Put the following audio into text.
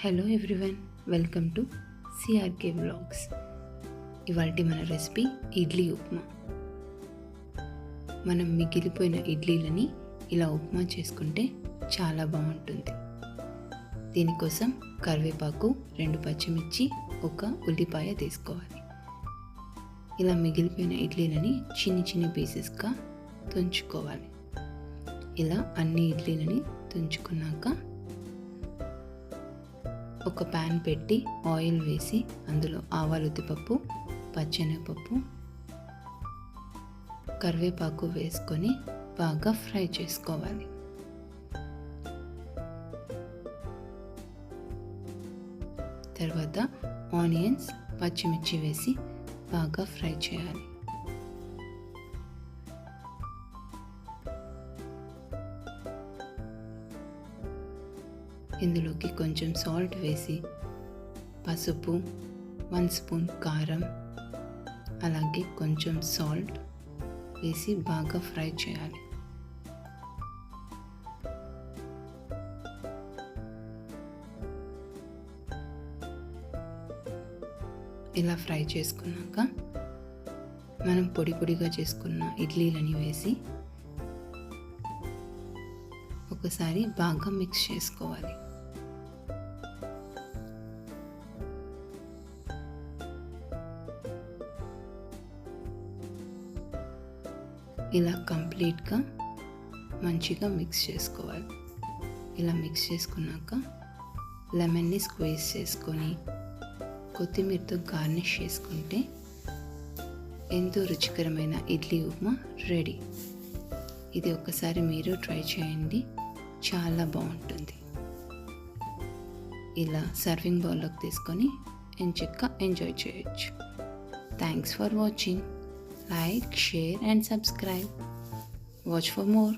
Hello everyone, welcome to CRK vlogs. ఇవాల్టి మన recipe idli upma. మనం మిగిలిపోయిన ఇడ్లీలని ఇలా ఉప్మా చేసుకుంటే చాలా బాగుంటుంది. దీనికోసం కరివేపాకు, 2 పచ్చిమిర్చి, 1 ఉల్లిపాయ తీసుకోవాలి. ఇలా మిగిలిపోయిన ఇడ్లీలని చిన్ని పీసెస్గా తుంచుకోవాలి. ఇలా అన్ని ఇడ్లీలని తుంచుకున్నాక ఒక ప్యాన్ పెట్టి ఆయిల్ వేసి అందులో ఆవాలు, ఉద్దిపప్పు, పచ్చెనగపప్పు, కరివేపాకు వేసుకొని బాగా ఫ్రై చేసుకోవాలి. తర్వాత ఆనియన్స్, పచ్చిమిర్చి వేసి బాగా ఫ్రై చేయాలి. ఇందులోకి కొంచెం సాల్ట్ వేసి, పసుపు, 1 స్పూన్ కారం, అలాగే కొంచెం సాల్ట్ వేసి బాగా ఫ్రై చేయాలి. ఇలా ఫ్రై చేసుకున్నాక మనం పొడిగా చేసుకున్న ఇడ్లీలని వేసి ఒకసారి బాగా మిక్స్ చేసుకోవాలి. ఇలా కంప్లీట్గా మంచిగా మిక్స్ చేసుకోవాలి. ఇలా మిక్స్ చేసుకున్నాక లెమన్ని స్క్వీజ్ చేసుకొని కొత్తిమీరతో గార్నిష్ చేసుకుంటే ఎంతో రుచికరమైన ఇడ్లీ ఉప్మా రెడీ. ఇది ఒక్కసారి మీరు ట్రై చేయండి, చాలా బాగుంటుంది. ఇలా సర్వింగ్ బౌల్లోకి తీసుకొని ఎంచక్కా ఎంజాయ్ చేయొచ్చు. Thanks for watching. Like, share and subscribe. Watch for more.